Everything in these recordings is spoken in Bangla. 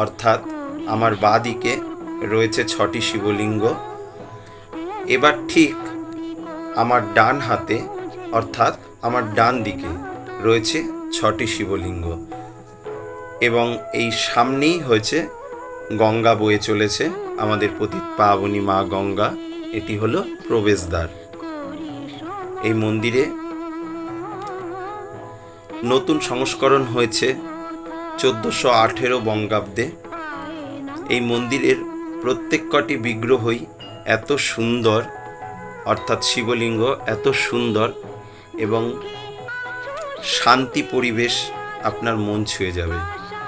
অর্থাৎ আমার বাঁ দিকে রয়েছে 6টি শিবলিঙ্গ। এবার ঠিক আমার ডান হাতে অর্থাৎ আমার ডান দিকে রয়েছে 6টি শিবলিঙ্গ, এবং এই সামনেই হয়েছে গঙ্গা বয়ে চলেছে, আমাদের পতিত পাবনী মা গঙ্গা। এটি হলো প্রবেশদ্বার। এই মন্দিরে নতুন সংস্করণ হয়েছে 1418 বঙ্গাব্দে। এই মন্দিরের প্রত্যেক কটি বিগ্রহই এত সুন্দর, অর্থাৎ শিবলিঙ্গ এত সুন্দর, এবং শান্তি পরিবেশ আপনার মন ছুঁয়ে যাবে।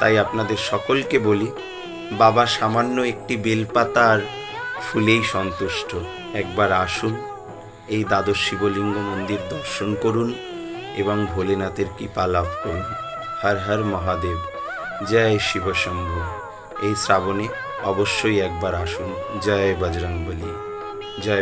তাই আপনাদের সকলকে বলি, বাবা সামান্য একটি বেলপাতা আর ফুলেই সন্তুষ্ট। একবার আসুন, এই দ্বাদশ শিবলিঙ্গ মন্দির দর্শন করুন এবং ভোলেনাথের কৃপা লাভ করুন। হর হর মহাদেব, জয় শিব শম্ভু। এই শ্রাবণে অবশ্যই একবার আসুন। জয় বজরংবলী, জয়